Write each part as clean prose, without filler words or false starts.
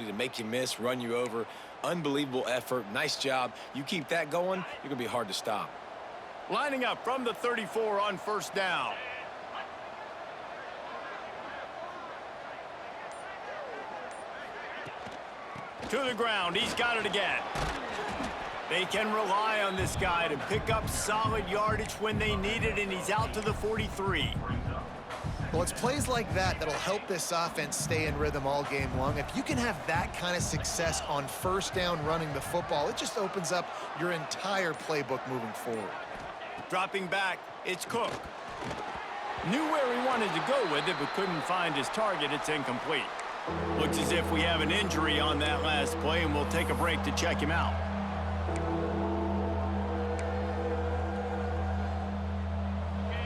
to make you miss, run you over. Unbelievable effort. Nice job. You keep that going, you're going to be hard to stop. Lining up from the 34 on first down. To the ground. He's got it again. They can rely on this guy to pick up solid yardage when they need it, and he's out to the 43. Well, it's plays like that that'll help this offense stay in rhythm all game long. If you can have that kind of success on first down running the football, it just opens up your entire playbook moving forward. Dropping back, it's Cook. Knew where he wanted to go with it, but couldn't find his target. It's incomplete. Looks as if we have an injury on that last play, and we'll take a break to check him out.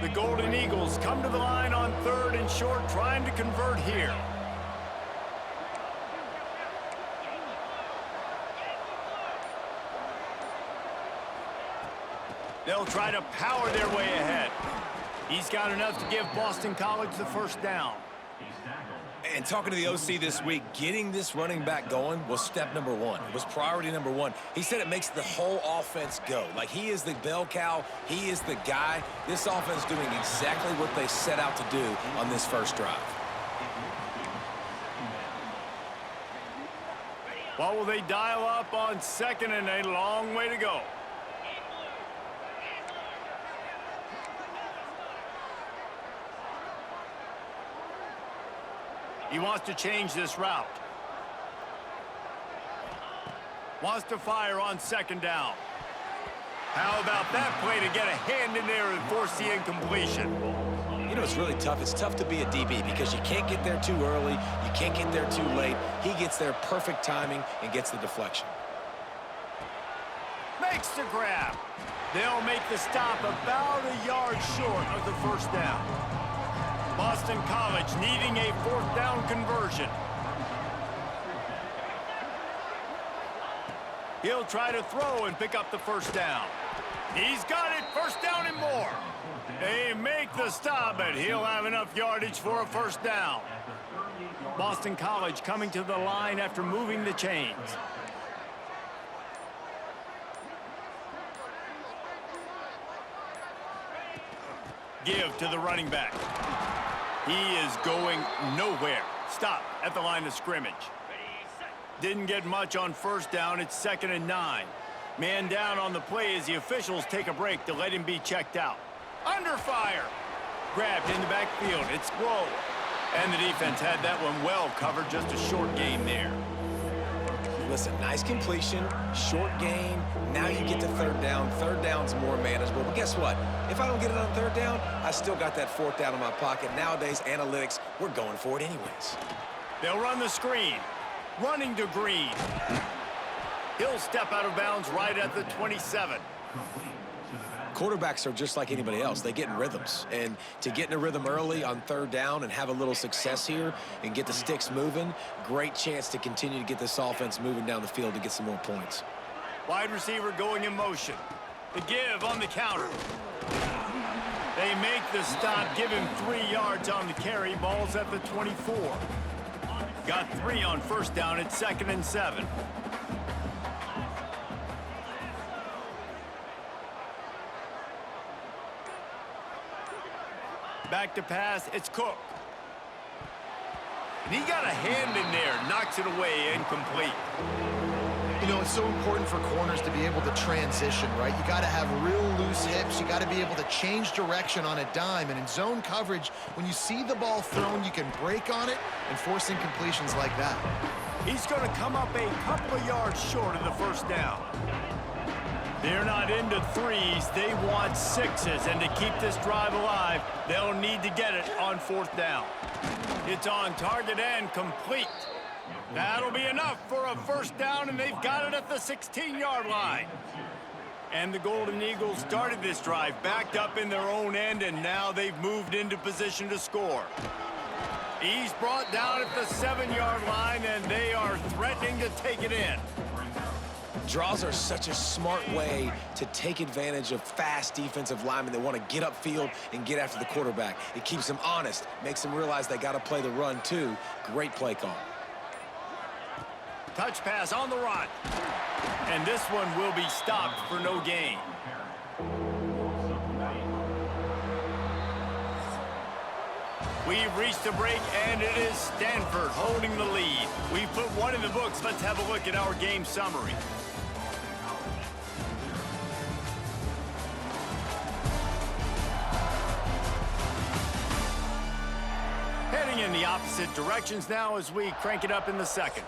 The Golden Eagles come to the line on 3rd and short, trying to convert here. They'll try to power their way ahead. He's got enough to give Boston College the first down. And talking to the OC this week, getting this running back going was step number one. It was priority number one. He said it makes the whole offense go. Like, he is the bell cow. He is the guy. This offense is doing exactly what they set out to do on this first drive. What will they dial up on 2nd and a long way to go? He wants to change this route. Wants to fire on 2nd down. How about that play to get a hand in there and force the incompletion? You know, it's really tough. It's tough to be a DB because you can't get there too early. You can't get there too late. He gets there perfect timing and gets the deflection. Makes the grab. They'll make the stop about a yard short of the first down. Boston College needing a 4th down conversion. He'll try to throw and pick up the first down. He's got it, first down and more. They make the stop, but he'll have enough yardage for a first down. Boston College coming to the line after moving the chains. Give to the running back. He is going nowhere. Stop at the line of scrimmage. Didn't get much on first down. It's 2nd and 9. Man down on the play as the officials take a break to let him be checked out. Under fire. Grabbed in the backfield. It's low. And the defense had that one well covered. Just a short game there. Listen, nice completion, short gain. Now you get to 3rd down. 3rd down's more manageable. But guess what? If I don't get it on 3rd down, I still got that 4th down in my pocket. Nowadays, analytics, we're going for it anyways. They'll run the screen. Running to Green. He'll step out of bounds right at the 27. Quarterbacks are just like anybody else. They get in rhythms. And to get in a rhythm early on 3rd down and have a little success here and get the sticks moving, great chance to continue to get this offense moving down the field to get some more points. Wide receiver going in motion. The give on the counter. They make the stop, give him 3 yards on the carry. Ball's at the 24. Got 3 on first down at 2nd and 7. Back to pass, it's Cook. And he got a hand in there, knocks it away, incomplete. You know, it's so important for corners to be able to transition, right? You got to have real loose hips. You got to be able to change direction on a dime. And in zone coverage, when you see the ball thrown, you can break on it and force incompletions like that. He's going to come up a couple of yards short of the first down. They're not into 3s. They want 6s. And to keep this drive alive, they'll need to get it on 4th down. It's on target and complete. That'll be enough for a first down, and they've got it at the 16-yard line. And the Golden Eagles started this drive backed up in their own end, and now they've moved into position to score. He's brought down at the 7-yard line, and they are threatening to take it in. Draws are such a smart way to take advantage of fast defensive linemen that want to get upfield and get after the quarterback. It keeps them honest, makes them realize they got to play the run too. Great play call. touch pass on the run. And this one will be stopped for no gain. We've reached the break, and it is Stanford holding the lead. We've put one in the books. Let's have a look at our game summary. Heading in the opposite directions now as we crank it up in the second.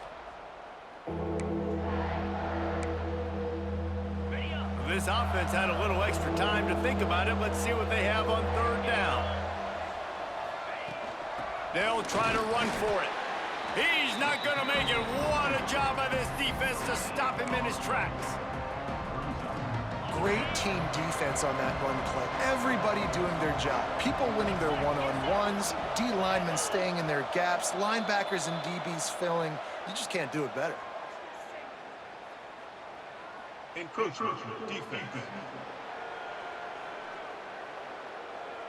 This offense had a little extra time to think about it. Let's see what they have on third down. They'll try to run for it. He's not going to make it. What a job by this defense to stop him in his tracks. Great team defense on that run play. Everybody doing their job. People winning their one-on-ones, D linemen staying in their gaps, linebackers and DBs filling. You just can't do it better. Encroachment defense.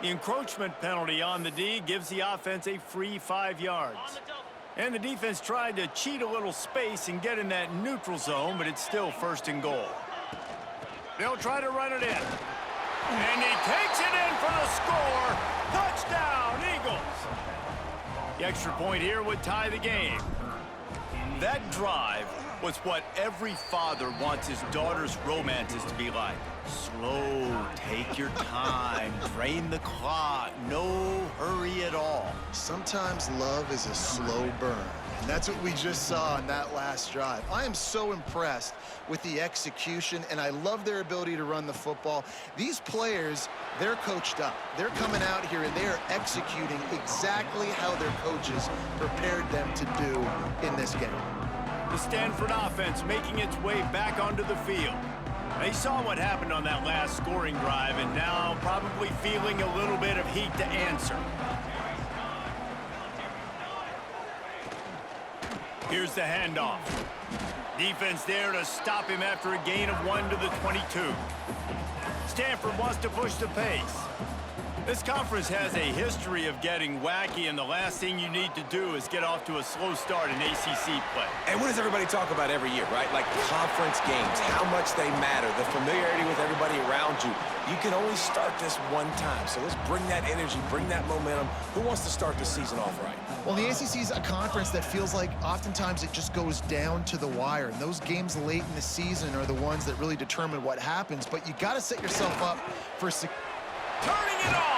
The encroachment penalty on the D gives the offense a free 5 yards. And the defense tried to cheat a little space and get in that neutral zone, but it's still first and goal. They'll try to run it in. And he takes it in for the score. Touchdown, Eagles. The extra point here would tie the game. That drive was what every father wants his daughter's romances to be like. Slow, take your time, drain the clock, no hurry at all. Sometimes love is a slow burn, and that's what we just saw on that last drive. I am so impressed with the execution, and I love their ability to run the football. These players, they're coached up. They're coming out here, and they are executing exactly how their coaches prepared them to do in this game. The Stanford offense making its way back onto the field. They saw what happened on that last scoring drive, and now probably feeling a little bit of heat to answer. Here's the handoff. Defense there to stop him after a gain of 1 to the 22. Stanford wants to push the pace. This conference has a history of getting wacky, and the last thing you need to do is get off to a slow start in ACC play. And what does everybody talk about every year, right? Like conference games, how much they matter, the familiarity with everybody around you. You can only start this one time, so let's bring that energy, bring that momentum. Who wants to start the season off right? Well, the ACC is a conference that feels like oftentimes it just goes down to the wire. And those games late in the season are the ones that really determine what happens. But you got to set yourself up for turning it on.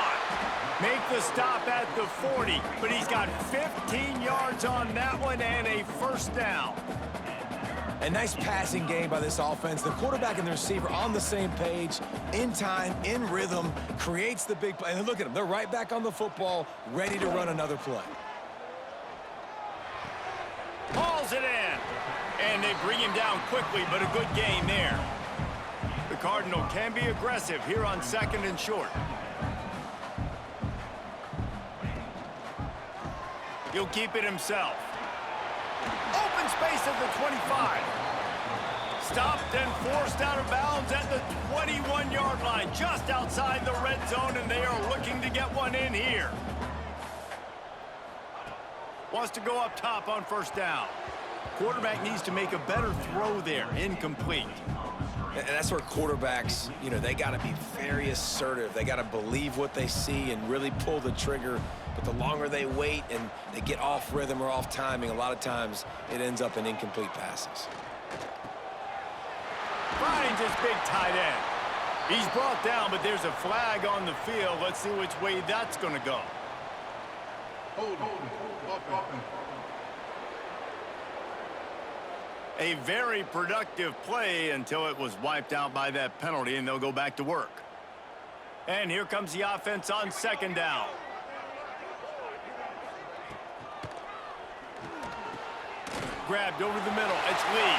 Make the stop at the 40, but he's got 15 yards on that one and a first down. A nice passing game by this offense. The quarterback and the receiver on the same page, in time, in rhythm, creates the big play. And look at them. They're right back on the football, ready to run another play. Hauls it in. And they bring him down quickly, but a good gain there. The Cardinal can be aggressive here on 2nd and short. He'll keep it himself. Open space at the 25. Stopped and forced out of bounds at the 21-yard line, just outside the red zone, and they are looking to get one in here. Wants to go up top on first down. Quarterback needs to make a better throw there. Incomplete. And that's where quarterbacks, you know, they got to be very assertive. They got to believe what they see and really pull the trigger. But the longer they wait and they get off rhythm or off timing, a lot of times it ends up in incomplete passes. Finds his big tight end. He's brought down, but there's a flag on the field. Let's see which way that's going to go. A very productive play until it was wiped out by that penalty, and they'll go back to work. And here comes the offense on 2nd down. Grabbed over the middle. It's Lee.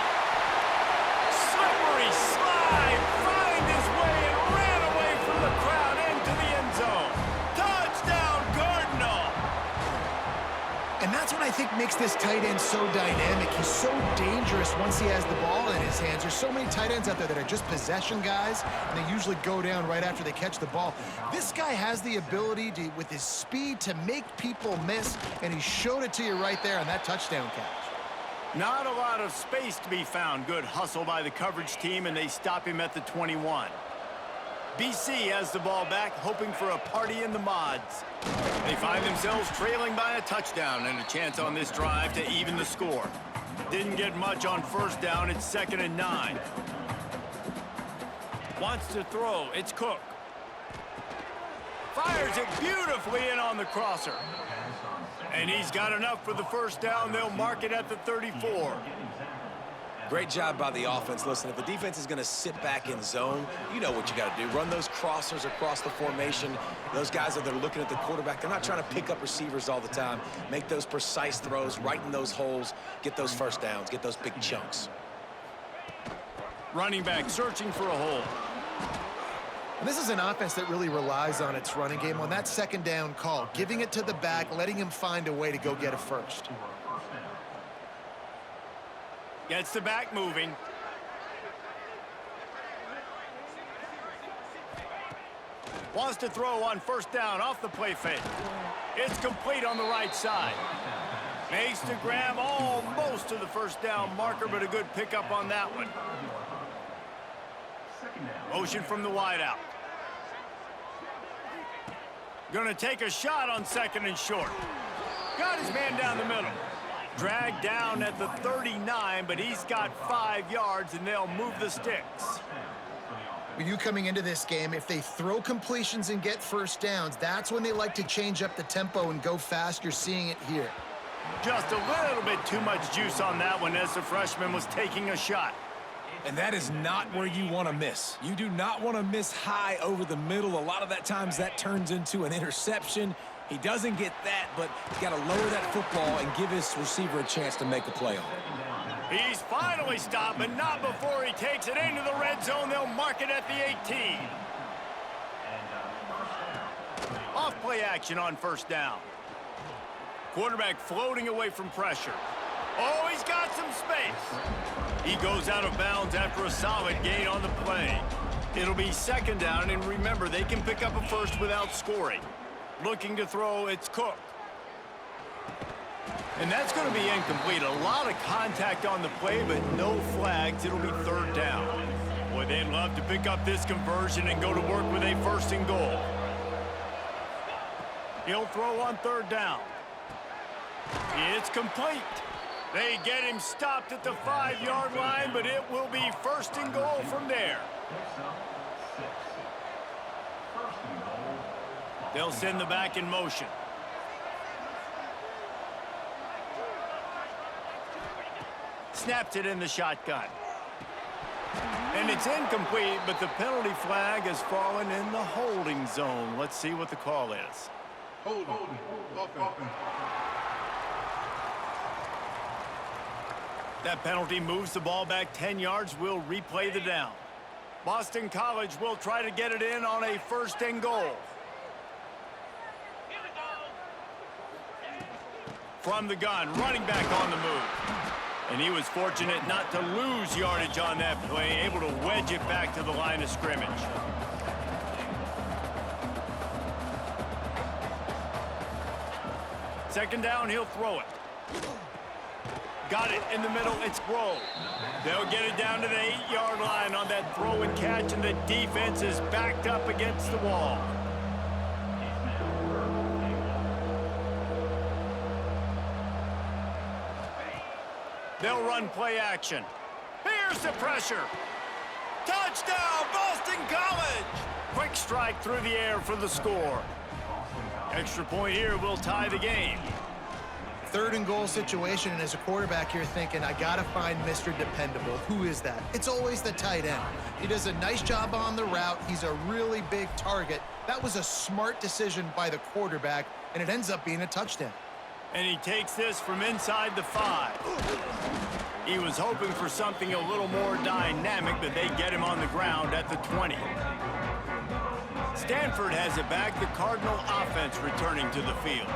Slippery slide. Find his way and ran away from the crowd into the end zone. Touchdown, Cardinal. And that's what I think makes this tight end so dynamic. He's so dangerous once he has the ball in his hands. There's so many tight ends out there that are just possession guys, and they usually go down right after they catch the ball. This guy has the ability to, with his speed, to make people miss, and he showed it to you right there on that touchdown catch. Not a lot of space to be found. Good hustle by the coverage team, and they stop him at the 21. BC has the ball back, hoping for a party in the mods. They find themselves trailing by a touchdown and a chance on this drive to even the score. Didn't get much on first down. It's 2nd and 9. Wants to throw. It's Cook. Fires it beautifully in on the crosser. And he's got enough for the first down. They'll mark it at the 34. Great job by the offense. Listen, if the defense is going to sit back in zone, you know what you got to do. Run those crossers across the formation. Those guys that are looking at the quarterback, they're not trying to pick up receivers all the time. Make those precise throws, right in those holes, get those first downs, get those big chunks. Running back searching for a hole. And this is an offense that really relies on its running game. On that 2nd down call, giving it to the back, letting him find a way to go get a first. Gets the back moving. Wants to throw on first down off the play fake. It's complete on the right side. Makes the grab almost to the first down marker, but a good pickup on that one. Motion from the wideout. Gonna take a shot on 2nd and short. Got his man down the middle. Dragged down at the 39, but he's got 5 yards, and they'll move the sticks. With you coming into this game, if they throw completions and get first downs, that's when they like to change up the tempo and go fast. You're seeing it here. Just a little bit too much juice on that one as the freshman was taking a shot. And that is not where you want to miss. You do not want to miss high over the middle. A lot of that times that turns into an interception. He doesn't get that, but he's got to lower that football and give his receiver a chance to make a play on it. He's finally stopped, but not before he takes it into the red zone. They'll mark it at the 18. Off play action on first down. Quarterback floating away from pressure. Oh, he's got some space. He goes out of bounds after a solid gain on the play. It'll be 2nd down, and remember, they can pick up a first without scoring. Looking to throw, it's Cook. And that's going to be incomplete. A lot of contact on the play, but no flags. It'll be 3rd down. Boy, they'd love to pick up this conversion and go to work with a 1st and goal. He'll throw on 3rd down. It's complete. They get him stopped at the 5-yard line, but it will be 1st and goal from there. They'll send the back in motion. Snaps it in the shotgun. And it's incomplete, but the penalty flag has fallen in the holding zone. Let's see what the call is. Hold on. Offense. That penalty moves the ball back 10 yards. We'll replay the down. Boston College will try to get it in on a 1st and goal. From the gun, running back on the move. And he was fortunate not to lose yardage on that play, able to wedge it back to the line of scrimmage. Second down, he'll throw it. Got it in the middle, it's Grove. They'll get it down to the 8-yard line on that throw and catch, and the defense is backed up against the wall. They'll run play action. Here's the pressure. Touchdown, Boston College! Quick strike through the air for the score. Extra point here will tie the game. 3rd and goal situation, and as a quarterback, you're thinking, I got to find Mr. Dependable. Who is that? It's always the tight end. He does a nice job on the route. He's a really big target. That was a smart decision by the quarterback, and it ends up being a touchdown. And he takes this from inside the 5. He was hoping for something a little more dynamic, but they get him on the ground at the 20. Stanford has it back, the Cardinal offense returning to the field.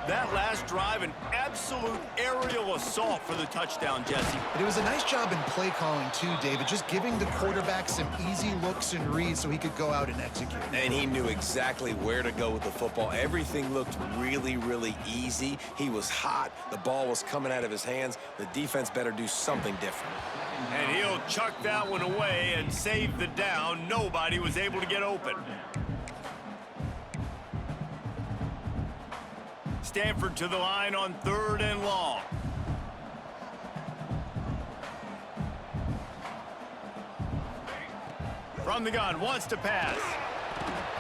That last drive, an absolute aerial assault for the touchdown, Jesse. And it was a nice job in play calling too, David, just giving the quarterback some easy looks and reads so he could go out and execute. And he knew exactly where to go with the football. Everything looked really, really easy. He was hot. The ball was coming out of his hands. The defense better do something different. And he'll chuck that one away and save the down. Nobody was able to get open. Stanford to the line on 3rd and long. From the gun, wants to pass.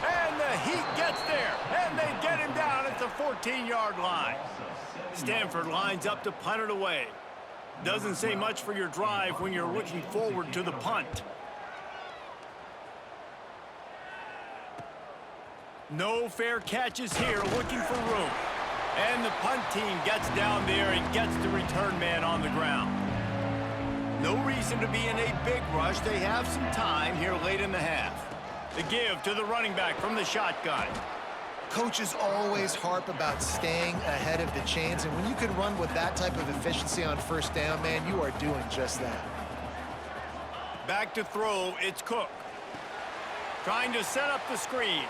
And the Heat gets there, and they get him down at the 14-yard line. Stanford lines up to punt it away. Doesn't say much for your drive when you're looking forward to the punt. No fair catches here, looking for room. And the punt team gets down there and gets the return man on the ground. No reason to be in a big rush. They have some time here late in the half. The give to the running back from the shotgun. Coaches always harp about staying ahead of the chains, and when you can run with that type of efficiency on 1st down, man, you are doing just that. Back to throw, it's Cook. Trying to set up the screen.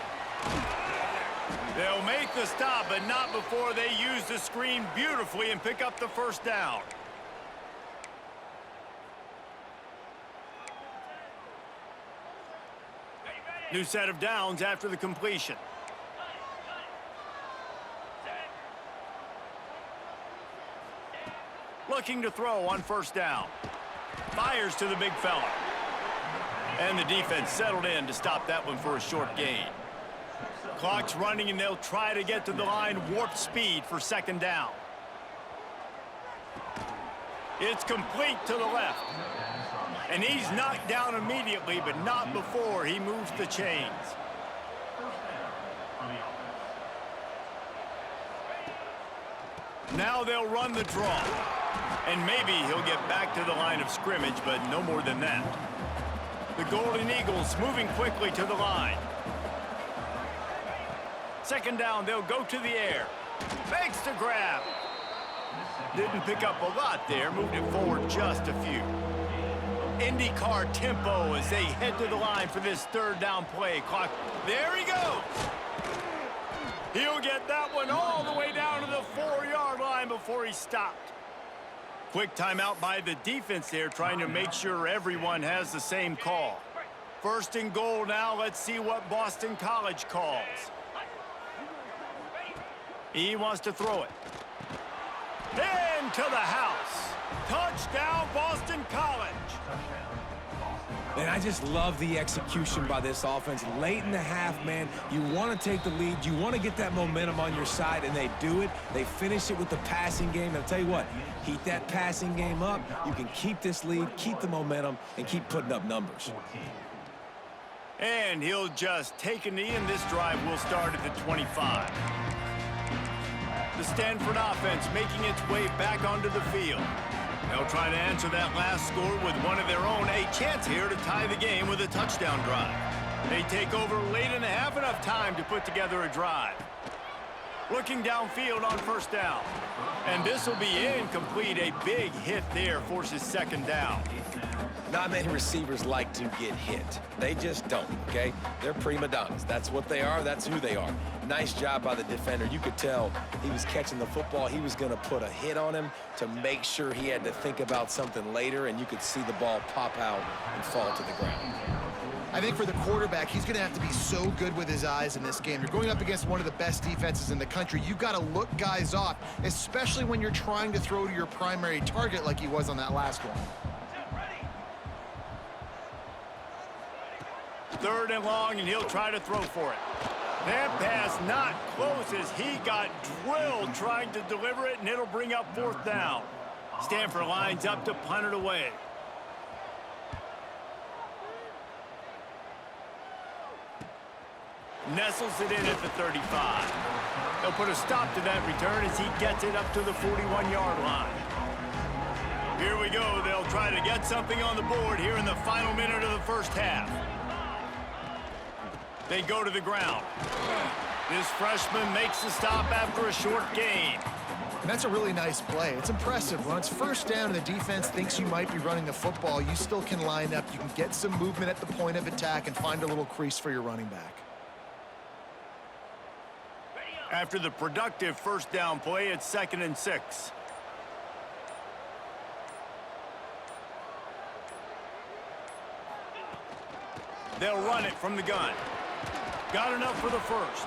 They'll make the stop, but not before they use the screen beautifully and pick up the 1st down. New set of downs after the completion. Looking to throw on 1st down. Fires to the big fella. And the defense settled in to stop that one for a short gain. Clock's running, and they'll try to get to the line warp speed for 2nd down. It's complete to the left. And he's knocked down immediately, but not before he moves the chains. Now they'll run the draw. And maybe he'll get back to the line of scrimmage, but no more than that. The Golden Eagles moving quickly to the line. 2nd down, they'll go to the air. Makes the grab. Didn't pick up a lot there, moved it forward just a few. IndyCar tempo as they head to the line for this 3rd down play. Clock, there he goes. He'll get that one all the way down to the 4-yard line before he stopped. Quick timeout by the defense there, trying to make sure everyone has the same call. 1st and goal now. Let's see what Boston College calls. He wants to throw it. Into the house. Touchdown, Boston College. And I just love the execution by this offense. Late in the half, man, you want to take the lead. You want to get that momentum on your side, and they do it. They finish it with the passing game. And I'll tell you what, heat that passing game up. You can keep this lead, keep the momentum, and keep putting up numbers. And he'll just take a knee, and this drive will start at the 25. The Stanford offense making its way back onto the field. They'll try to answer that last score with one of their own. A chance here to tie the game with a touchdown drive. They take over late in the half, enough time to put together a drive. Looking downfield on 1st down. And this will be incomplete. A big hit there forces 2nd down. Not many receivers like to get hit. They just don't, okay? They're prima donnas. That's what they are. That's who they are. Nice job by the defender. You could tell he was catching the football. He was going to put a hit on him to make sure he had to think about something later, and you could see the ball pop out and fall to the ground. I think for the quarterback, he's going to have to be so good with his eyes in this game. You're going up against one of the best defenses in the country. You've got to look guys off, especially when you're trying to throw to your primary target like he was on that last one. 3rd and long, and he'll try to throw for it. That pass not close as he got drilled trying to deliver it, and it'll bring up 4th down. Stanford lines up to punt it away. Nestles it in at the 35. They'll put a stop to that return as he gets it up to the 41-yard line. Here we go. They'll try to get something on the board here in the final minute of the 1st half. They go to the ground. This freshman makes the stop after a short gain. And that's a really nice play. It's impressive. When it's first down and the defense thinks you might be running the football, you still can line up. You can get some movement at the point of attack and find a little crease for your running back. After the productive first down play, it's 2nd and 6. They'll run it from the gun. Got enough for the first.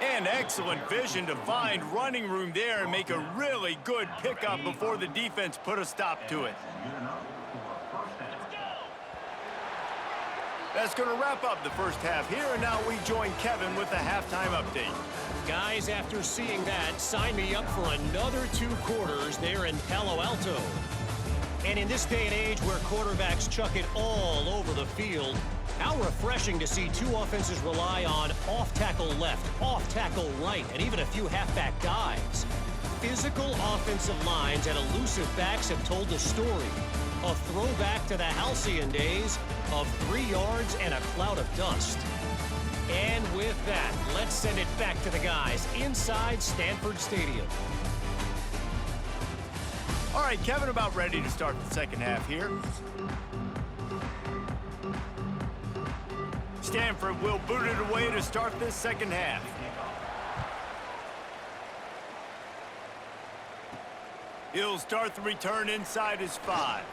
And excellent vision to find running room there and make a really good pickup before the defense put a stop to it. That's going to wrap up the first half here, and now we join Kevin with the halftime update. Guys, after seeing that, sign me up for another 2 quarters there in Palo Alto. And in this day and age where quarterbacks chuck it all over the field, how refreshing to see 2 offenses rely on off-tackle left, off-tackle right, and even a few halfback dives. Physical offensive lines and elusive backs have told the story. A throwback to the halcyon days of 3 yards and a cloud of dust. And with that, let's send it back to the guys inside Stanford Stadium. All right, Kevin, about ready to start the second half here. Stanford will boot it away to start this second half. He'll start the return inside his 5.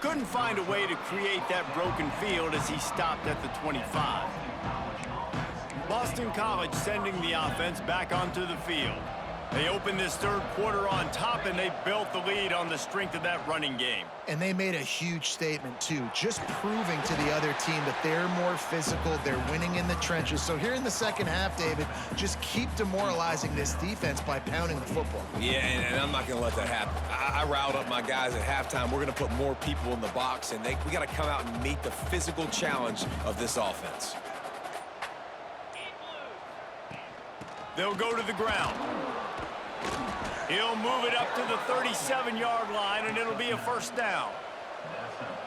Couldn't find a way to create that broken field as he stopped at the 25. Boston College sending the offense back onto the field. They opened this third quarter on top, and they built the lead on the strength of that running game. And they made a huge statement, too, just proving to the other team that they're more physical, they're winning in the trenches. So here in the second half, David, just keep demoralizing this defense by pounding the football. Yeah, and I'm not going to let that happen. I riled up my guys at halftime. We're going to put more people in the box, and we got to come out and meet the physical challenge of this offense. They'll go to the ground. He'll move it up to the 37-yard line, and it'll be a first down.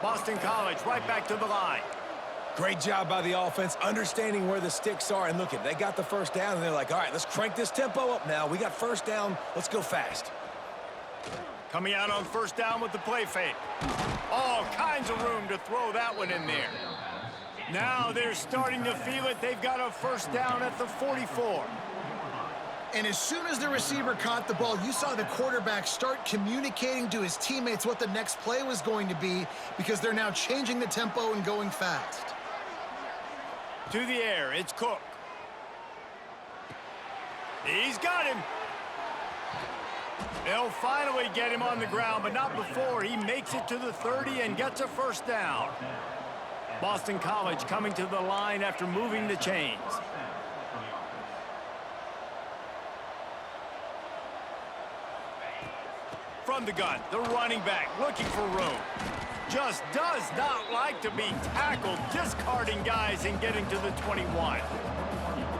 Boston College right back to the line. Great job by the offense, understanding where the sticks are. And look, they got the first down, and they're like, all right, let's crank this tempo up now. We got first down. Let's go fast. Coming out on first down with the play fake. All kinds of room to throw that one in there. Now they're starting to feel it. They've got a first down at the 44. And as soon as the receiver caught the ball, you saw the quarterback start communicating to his teammates what the next play was going to be, because they're now changing the tempo and going fast. To the air, it's Cook. He's got him. They'll finally get him on the ground, but not before he makes it to the 30 and gets a first down. Boston College coming to the line after moving the chains. From the gun, the running back looking for room. Just does not like to be tackled, discarding guys and getting to the 21.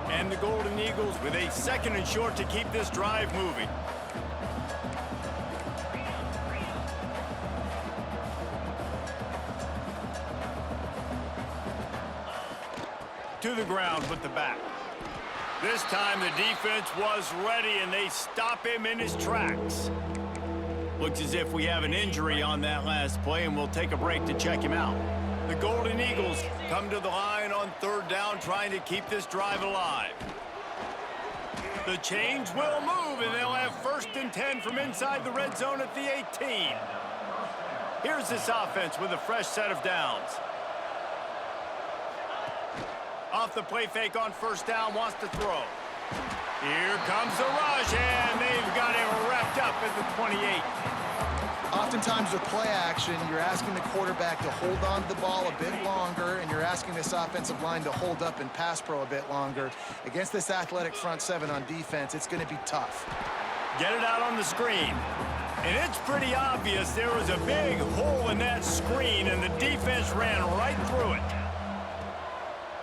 And the Golden Eagles with a 2nd and short to keep this drive moving. To the ground with the back. This time the defense was ready, and they stop him in his tracks. Looks as if we have an injury on that last play, and we'll take a break to check him out. The Golden Eagles come to the line on third down, trying to keep this drive alive. The chains will move, and they'll have 1st and 10 from inside the red zone at the 18. Here's this offense with a fresh set of downs. Off the play fake on first down, wants to throw. Here comes the rush, and they've got him wrapped up at the 28. Oftentimes with play action, you're asking the quarterback to hold on to the ball a bit longer, and you're asking this offensive line to hold up in pass pro a bit longer. Against this athletic front 7 on defense, it's going to be tough. Get it out on the screen. And it's pretty obvious there was a big hole in that screen, and the defense ran right through it.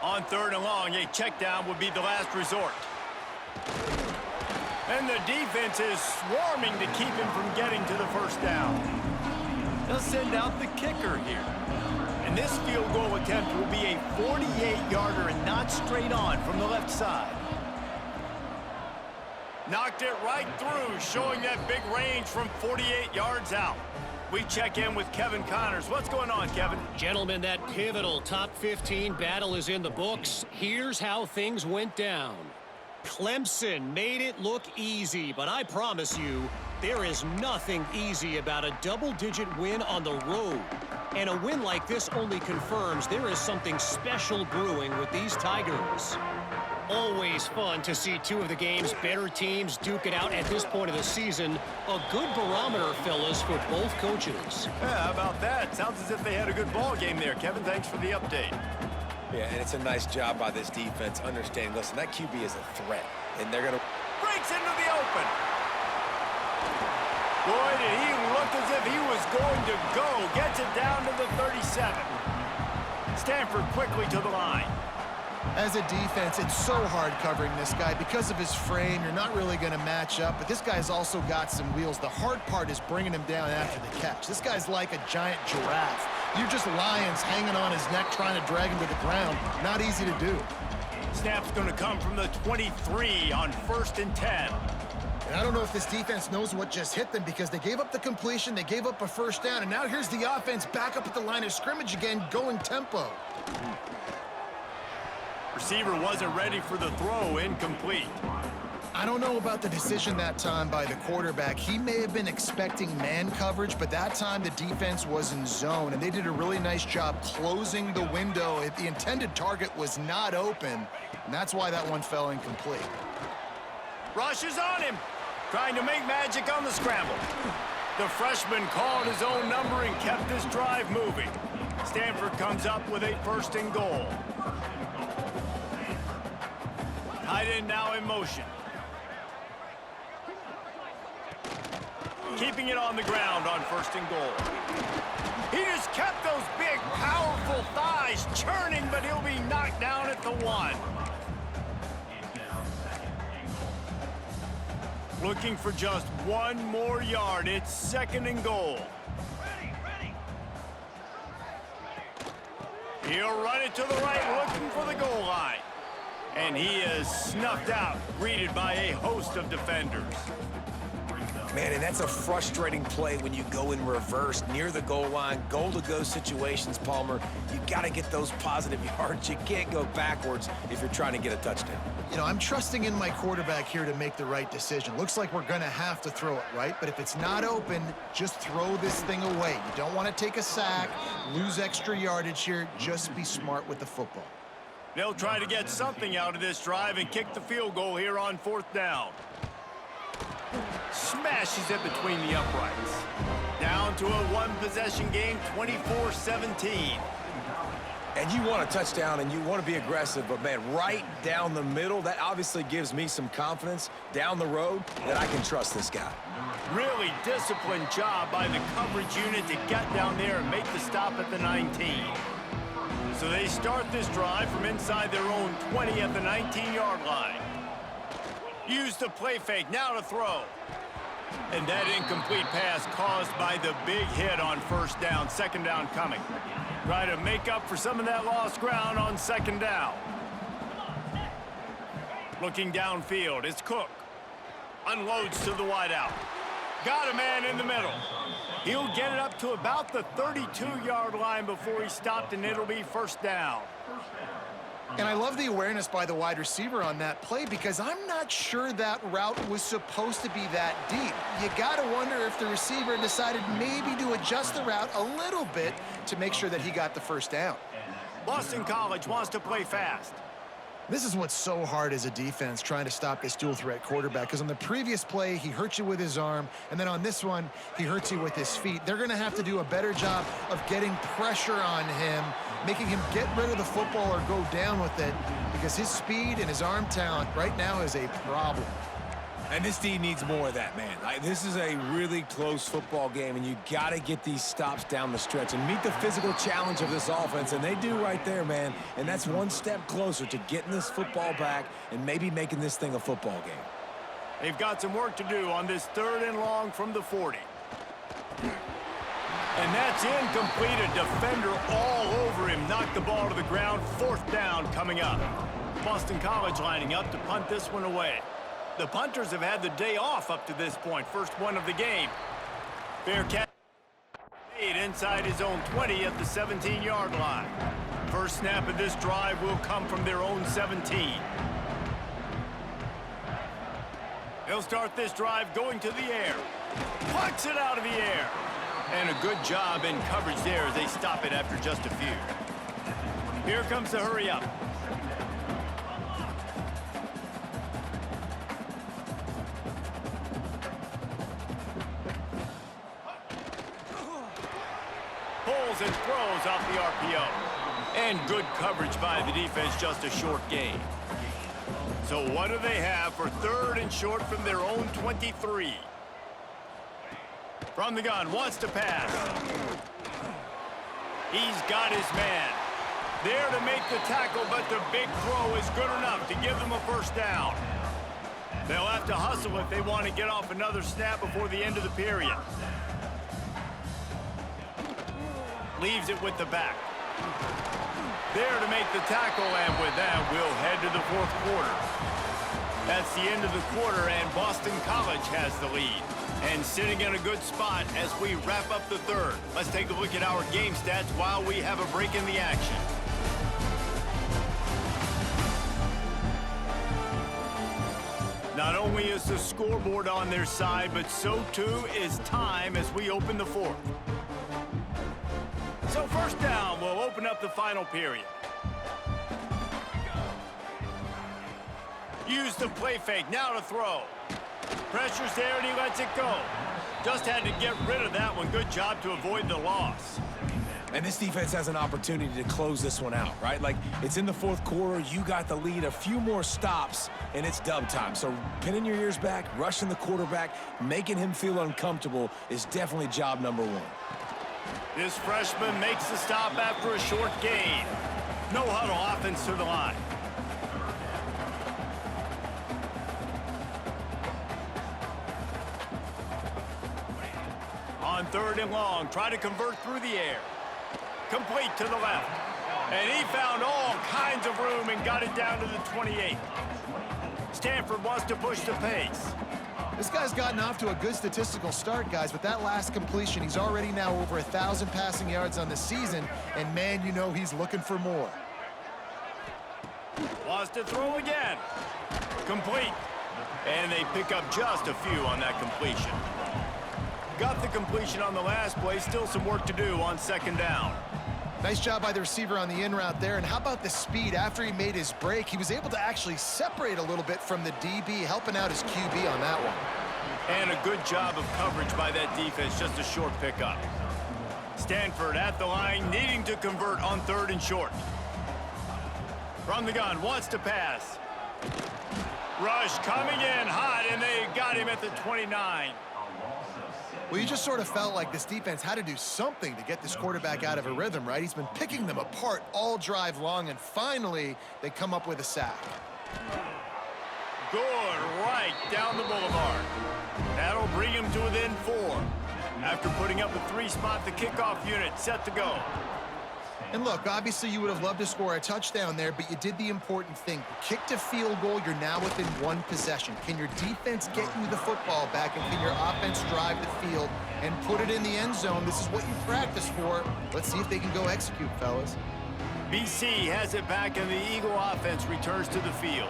On third and long, a check down would be the last resort. And the defense is swarming to keep him from getting to the first down. They'll send out the kicker here. And this field goal attempt will be a 48-yarder and not straight on from the left side. Knocked it right through, showing that big range from 48 yards out. We check in with Kevin Connors. What's going on, Kevin? Gentlemen, that pivotal top 15 battle is in the books. Here's how things went down. Clemson made it look easy, but I promise you, there is nothing easy about a double-digit win on the road. And a win like this only confirms there is something special brewing with these Tigers. Always fun to see two of the game's better teams duke it out at this point of the season. A good barometer, fellas, for both coaches. Yeah, how about that? Sounds as if they had a good ball game there, Kevin. Thanks for the update. Yeah, and it's a nice job by this defense understanding, listen, that QB is a threat, and they're going to... Breaks into the open. Boy, did he look as if he was going to go. Gets it down to the 37. Stanford quickly to the line. As a defense, it's so hard covering this guy. Because of his frame, you're not really going to match up, but this guy's also got some wheels. The hard part is bringing him down after the catch. This guy's like a giant giraffe. You're just lions hanging on his neck trying to drag him to the ground. Not easy to do. Snap's going to come from the 23 on 1st and 10. And I don't know if this defense knows what just hit them because they gave up the completion, they gave up a first down, and now here's the offense back up at the line of scrimmage again, going tempo. Receiver wasn't ready for the throw, incomplete. I don't know about the decision that time by the quarterback. He may have been expecting man coverage, but that time the defense was in zone, and they did a really nice job closing the window. If the intended target was not open, and that's why that one fell incomplete. Rush is on him, trying to make magic on the scramble. The freshman called his own number and kept this drive moving. Stanford comes up with a 1st and goal. Tight end now in motion. Keeping it on the ground on 1st and goal. He just kept those big, powerful thighs churning, but he'll be knocked down at the 1. Looking for just 1 more yard. It's 2nd and goal. He'll run it to the right, looking for the goal line. And he is snuffed out, greeted by a host of defenders. Man, and that's a frustrating play when you go in reverse near the goal line, goal-to-go situations, Palmer. You got to get those positive yards. You can't go backwards if you're trying to get a touchdown. You know, I'm trusting in my quarterback here to make the right decision. Looks like we're going to have to throw it, right? But if it's not open, just throw this thing away. You don't want to take a sack, lose extra yardage here. Just be smart with the football. They'll try to get something out of this drive and kick the field goal here on 4th down. Smashes it between the uprights. Down to a 1-possession game, 24-17. And you want a touchdown and you want to be aggressive, but man, right down the middle, that obviously gives me some confidence down the road that I can trust this guy. Really disciplined job by the coverage unit to get down there and make the stop at the 19. So they start this drive from inside their own 20 at the 19-yard line. Use the play fake, now to throw. And that incomplete pass caused by the big hit on 1st down, 2nd down coming. Try to make up for some of that lost ground on 2nd down. Looking downfield, it's Cook. Unloads to the wideout. Got a man in the middle. He'll get it up to about the 32-yard line before he stopped, and it'll be 1st down. And I love the awareness by the wide receiver on that play because I'm not sure that route was supposed to be that deep. You got to wonder if the receiver decided maybe to adjust the route a little bit to make sure that he got the 1st down. Boston College wants to play fast. This is what's so hard as a defense, trying to stop this dual-threat quarterback, because on the previous play, he hurt you with his arm, and then on this one, he hurts you with his feet. They're going to have to do a better job of getting pressure on him, making him get rid of the football or go down with it, because his speed and his arm talent right now is a problem. And this D needs more of that, man. This is a really close football game, and you got to get these stops down the stretch and meet the physical challenge of this offense, and they do right there, man. And that's one step closer to getting this football back and maybe making this thing a football game. They've got some work to do on this 3rd and long from the 40. And that's incomplete. A defender all over him. Knocked the ball to the ground. 4th down coming up. Boston College lining up to punt this one away. The punters have had the day off up to this point. First one of the game. Bearcat made inside his own 20 at the 17-yard line. First snap of this drive will come from their own 17. They'll start this drive going to the air. Plucks it out of the air. And a good job in coverage there as they stop it after just a few. Here comes the hurry up. Pulls and throws off the RPO. And good coverage by the defense, just a short gain. So what do they have for 3rd and short from their own 23? From the gun, wants to pass. He's got his man. There to make the tackle, but the big throw is good enough to give them a first down. They'll have to hustle if they want to get off another snap before the end of the period. Leaves it with the back. There to make the tackle, and with that, we'll head to the 4th quarter. That's the end of the quarter, and Boston College has the lead. And sitting in a good spot as we wrap up the 3rd. Let's take a look at our game stats while we have a break in the action. Not only is the scoreboard on their side, but so too is time as we open the 4th. So first down, we'll open up the final period. Use the play fake, now to throw. Pressure's there and he lets it go. Just had to get rid of that one. Good job to avoid the loss. And this defense has an opportunity to close this one out, right? Like, it's in the 4th quarter. You got the lead, a few more stops, and it's dub time. So pinning your ears back, rushing the quarterback, making him feel uncomfortable is definitely job number 1. This freshman makes the stop after a short gain. No huddle offense to the line. On 3rd and long, try to convert through the air. Complete to the left. And he found all kinds of room and got it down to the 28. Stanford wants to push the pace. This guy's gotten off to a good statistical start, guys. With that last completion, he's already now over 1,000 passing yards on the season. And, man, you know he's looking for more. Wants to throw again. Complete. And they pick up just a few on that completion. Got the completion on the last play. Still some work to do on 2nd down. Nice job by the receiver on the in route there. And how about the speed? After he made his break, he was able to actually separate a little bit from the DB, helping out his QB on that one. And a good job of coverage by that defense. Just a short pickup. Stanford at the line, needing to convert on 3rd and short. From the gun, wants to pass. Rush coming in hot, and they got him at the 29. Well, you just sort of felt like this defense had to do something to get this quarterback out of a rhythm, right? He's been picking them apart all drive long, and finally they come up with a sack. Good, right down the boulevard. That'll bring him to within 4. After putting up a 3-spot, the kickoff unit set to go. And look, obviously you would have loved to score a touchdown there, but you did the important thing. Kicked a field goal, you're now within 1 possession. Can your defense get you the football back, and can your offense drive the field and put it in the end zone? This is what you practice for. Let's see if they can go execute, fellas. BC has it back, and the Eagle offense returns to the field.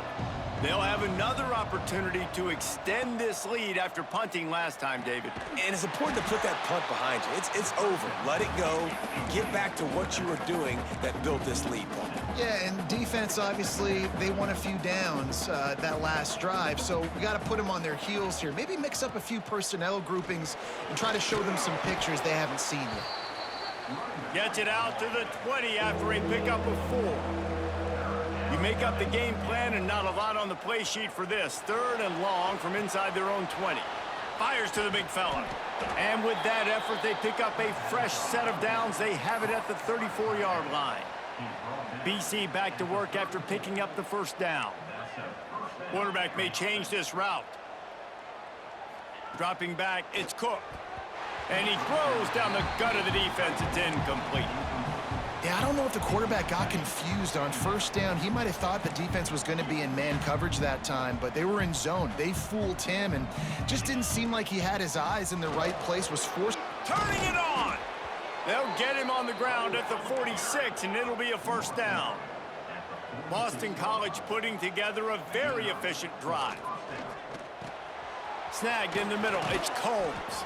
They'll have another opportunity to extend this lead after punting last time, David. And it's important to put that punt behind you. It's over. Let it go. Get back to what you were doing that built this lead, Paul. Yeah, and defense, obviously, they won a few downs that last drive, so we got to put them on their heels here. Maybe mix up a few personnel groupings and try to show them some pictures they haven't seen yet. Gets it out to the 20 after a pickup of 4. You make up the game plan and not a lot on the play sheet for this. 3rd and long from inside their own 20. Fires to the big fella. And with that effort, they pick up a fresh set of downs. They have it at the 34-yard line. BC back to work after picking up the first down. Quarterback may change this route. Dropping back, it's Cook. And he throws down the gut of the defense. It's incomplete. Yeah, I don't know if the quarterback got confused on first down. He might have thought the defense was going to be in man coverage that time, but they were in zone. They fooled him and just didn't seem like he had his eyes in the right place, was forced. Turning it on. They'll get him on the ground at the 46, and it'll be a first down. Boston College putting together a very efficient drive. Snagged in the middle. It's Combs.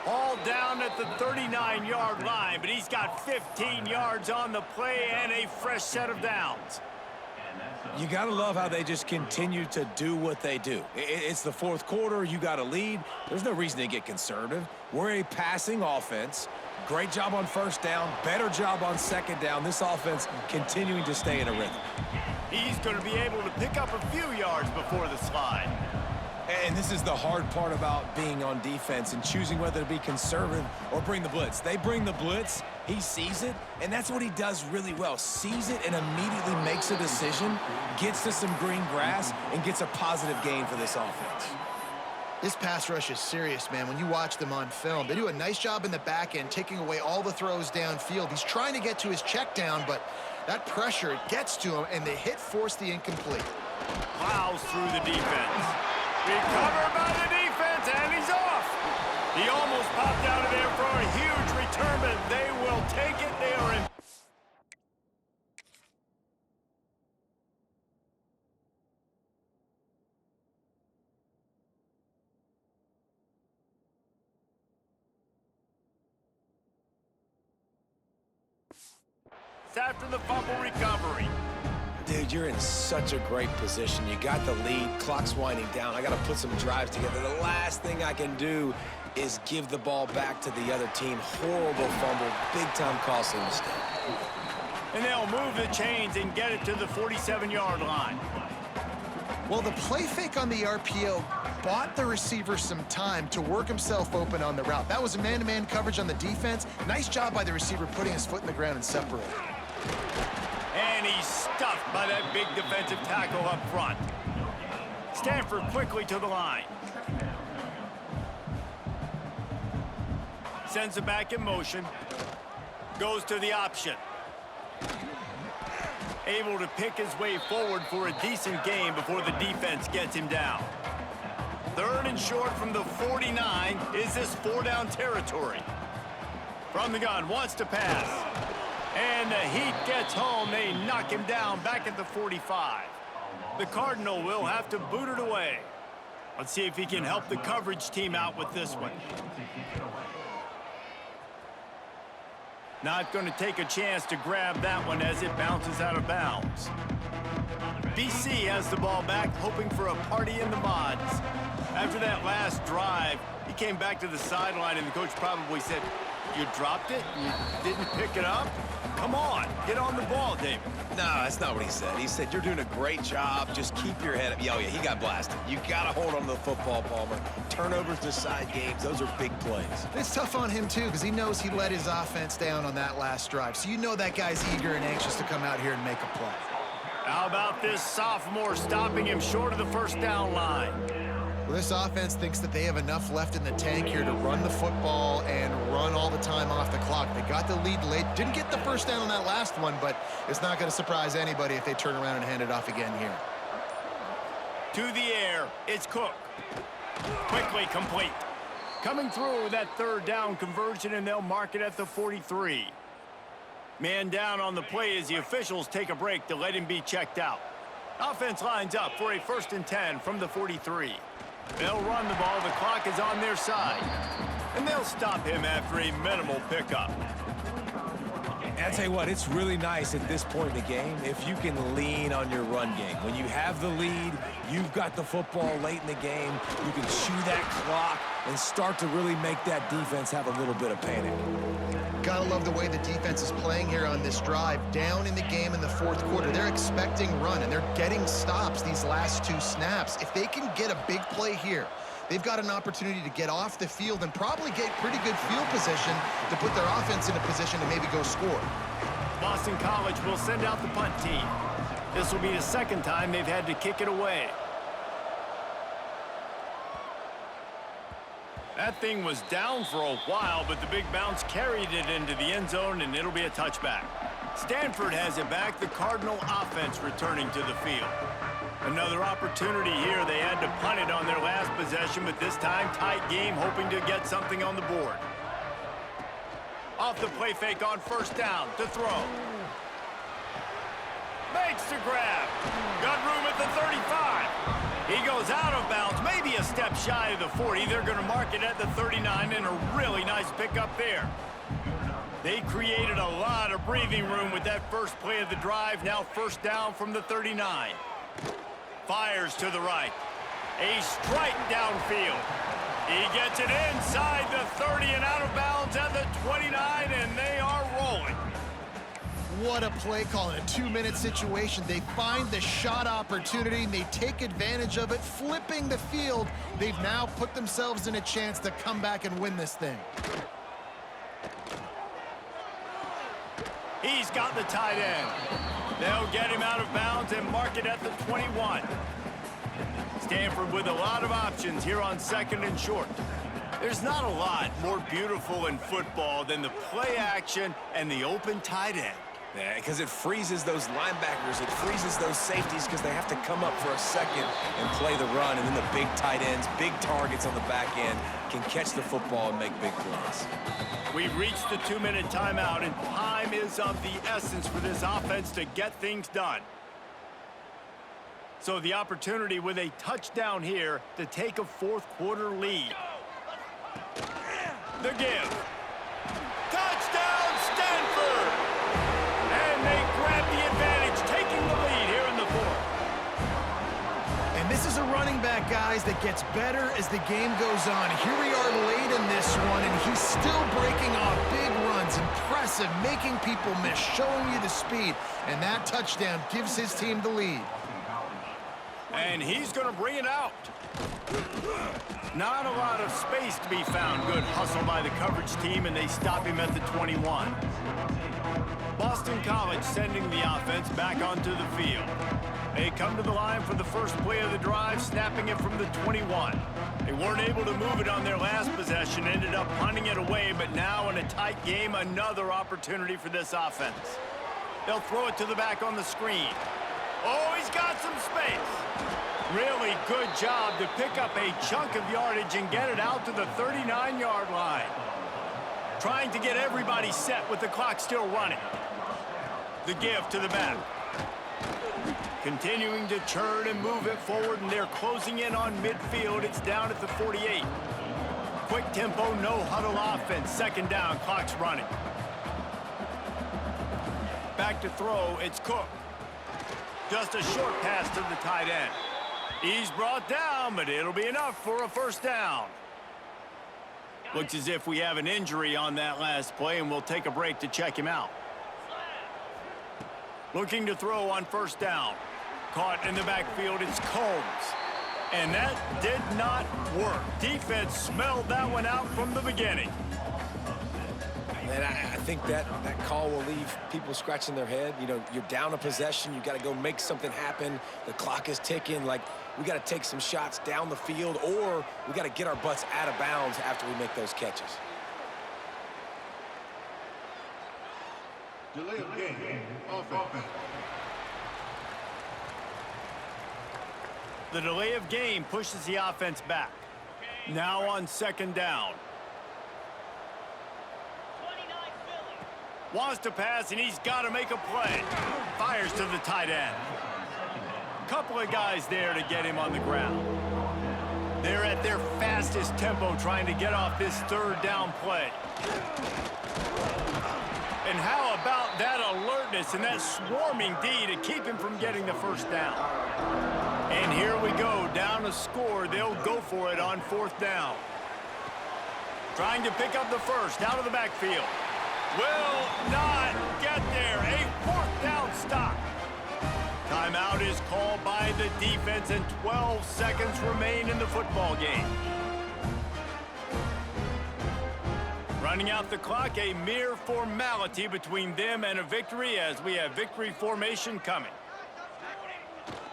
All down at the 39-yard line, but he's got 15 yards on the play and a fresh set of downs. You got to love how they just continue to do what they do. It's the fourth quarter. You got a lead. There's no reason to get conservative. We're a passing offense. Great job on first down. Better job on second down. This offense continuing to stay in a rhythm. He's going to be able to pick up a few yards before the slide. And this is the hard part about being on defense and choosing whether to be conservative or bring the blitz. They bring the blitz, he sees it, and that's what he does really well. Sees it and immediately makes a decision, gets to some green grass, and gets a positive gain for this offense. This pass rush is serious, man. When you watch them on film, they do a nice job in the back end, taking away all the throws downfield. He's trying to get to his check down, but that pressure, it gets to him, and the hit forced the incomplete. Plows through the defense. Recovered by the defense, and he's off. He almost popped out of there for a huge return, but they will take it. They are in. It's after the fumble recovery. Dude, you're in such a great position. You got the lead, clock's winding down. I got to put some drives together. The last thing I can do is give the ball back to the other team. Horrible fumble, big-time costly mistake. And they'll move the chains and get it to the 47-yard line. Well, the play fake on the RPO bought the receiver some time to work himself open on the route. That was a man-to-man coverage on the defense. Nice job by the receiver putting his foot in the ground and separating. And he's stuffed by that big defensive tackle up front. Stanford quickly to the line. Sends it back in motion. Goes to the option. Able to pick his way forward for a decent game before the defense gets him down. Third and short from the 49. Is this four-down territory? From the gun, wants to pass. And the heat gets home. They knock him down back at the 45. The Cardinal will have to boot it away. Let's see if he can help the coverage team out with this one. Not going to take a chance to grab that one as it bounces out of bounds. BC has the ball back, hoping for a party in the mods. After that last drive, he came back to the sideline, and the coach probably said, "You dropped it? You didn't pick it up? Come on, get on the ball, David." No, that's not what he said. He said, "You're doing a great job. Just keep your head up." Oh, yeah, he got blasted. You got to hold on to the football, Palmer. Turnovers decide games. Those are big plays. It's tough on him, too, because he knows he let his offense down on that last drive. So you know that guy's eager and anxious to come out here and make a play. How about this sophomore stopping him short of the first down line? Well, this offense thinks that they have enough left in the tank here to run the football and run all the time off the clock. They got the lead late. Didn't get the first down on that last one, but it's not going to surprise anybody if they turn around and hand it off again here. To the air, it's Cook. Quickly complete. Coming through with that third down conversion, and they'll mark it at the 43. Man down on the play as the officials take a break to let him be checked out. Offense lines up for a 1st and 10 from the 43. They'll run the ball. The clock is on their side. And they'll stop him after a minimal pickup. I tell you what, it's really nice at this point in the game if you can lean on your run game. When you have the lead, you've got the football late in the game, you can chew that clock and start to really make that defense have a little bit of panic. Gotta love the way the defense is playing here on this drive. Down in the game in the fourth quarter. They're expecting run, and they're getting stops these last two snaps. If they can get a big play here, they've got an opportunity to get off the field and probably get pretty good field position to put their offense in a position to maybe go score. Boston College will send out the punt team. This will be the second time they've had to kick it away. That thing was down for a while, but the big bounce carried it into the end zone, and it'll be a touchback. Stanford has it back. The Cardinal offense returning to the field. Another opportunity here. They had to punt it on their last possession, but this time tight game, hoping to get something on the board. Off the play fake on first down to throw. Makes the grab. Got room at the 35. He goes out of bounds, maybe a step shy of the 40. They're going to mark it at the 39, and a really nice pickup there. They created a lot of breathing room with that first play of the drive. Now first down from the 39. Fires to the right. A strike downfield. He gets it inside the 30 and out of bounds at the 29, and they are rolling. What a play call in a 2-minute situation. They find the shot opportunity, and they take advantage of it, flipping the field. They've now put themselves in a chance to come back and win this thing. He's got the tight end. They'll get him out of bounds and mark it at the 21. Stanford with a lot of options here on second and short. There's not a lot more beautiful in football than the play action and the open tight end. Yeah, because it freezes those linebackers. It freezes those safeties because they have to come up for a second and play the run. And then the big tight ends, big targets on the back end, can catch the football and make big plays. We've reached the 2-minute timeout, and time is of the essence for this offense to get things done. So the opportunity with a touchdown here to take a fourth-quarter lead. The give. Touchdown, Stanford! And they grab the advantage, taking the lead here in the fourth. And this is a running back, guys, that gets better as the game goes on. Here we are late in this one, and he's still breaking off big runs. Impressive, making people miss, showing you the speed. And that touchdown gives his team the lead. And he's going to bring it out. Not a lot of space to be found. Good hustle by the coverage team, and they stop him at the 21. Boston College sending the offense back onto the field. They come to the line for the first play of the drive, snapping it from the 21. They weren't able to move it on their last possession, ended up punting it away, but now in a tight game, another opportunity for this offense. They'll throw it to the back on the screen. Oh, he's got some space. Really good job to pick up a chunk of yardage and get it out to the 39-yard line. Trying to get everybody set with the clock still running. The give to the back. Continuing to churn and move it forward, and they're closing in on midfield. It's down at the 48. Quick tempo, no huddle offense. Second down, clock's running. Back to throw, it's Cook. Just a short pass to the tight end. He's brought down, but it'll be enough for a first down. Looks as if we have an injury on that last play, and we'll take a break to check him out. Looking to throw on first down. Caught in the backfield, it's Combs. And that did not work. Defense smelled that one out from the beginning. And I think that call will leave people scratching their head. You know, you're down a possession. You got to go make something happen. The clock is ticking. Like, we got to take some shots down the field, or we got to get our butts out of bounds after we make those catches. Delay of game. Offense. The delay of game pushes the offense back. Now on second down. Wants to pass, and he's got to make a play. Fires to the tight end. Couple of guys there to get him on the ground. They're at their fastest tempo trying to get off this third down play. And how about that alertness and that swarming D to keep him from getting the first down? And here we go, down a score. They'll go for it on fourth down. Trying to pick up the first out of the backfield. Will not get there. A fourth down stop. Timeout is called by the defense, and 12 seconds remain in the football game. Running out the clock, a mere formality between them and a victory, as we have victory formation coming.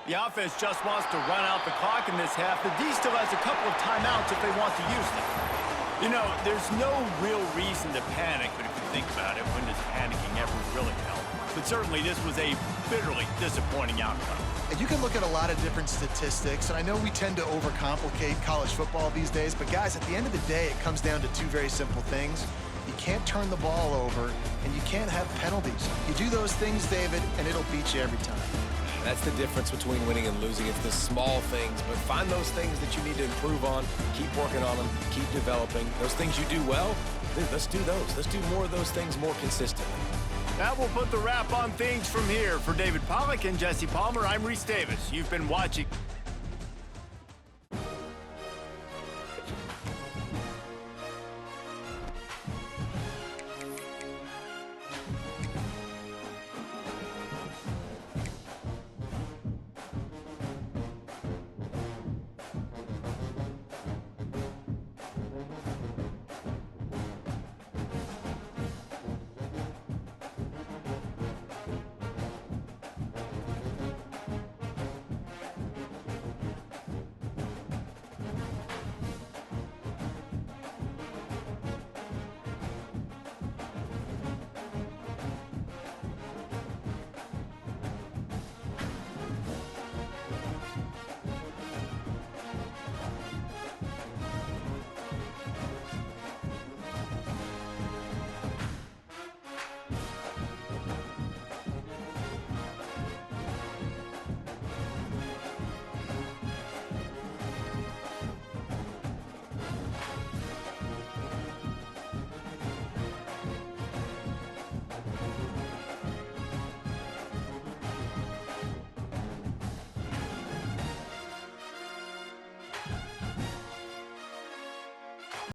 The offense just wants to run out the clock in this half. The D still has a couple of timeouts if they want to use them. You know, there's no real reason to panic, but if you think about it, when does panicking ever really help? But certainly this was a bitterly disappointing outcome. And you can look at a lot of different statistics, and I know we tend to overcomplicate college football these days, but guys, at the end of the day, it comes down to two very simple things. You can't turn the ball over, and you can't have penalties. You do those things, David, and it'll beat you every time. That's the difference between winning and losing. It's the small things, but find those things that you need to improve on. Keep working on them. Keep developing. Those things you do well, dude, let's do those. Let's do more of those things more consistently. That will put the wrap on things from here. For David Pollack and Jesse Palmer, I'm Reese Davis. You've been watching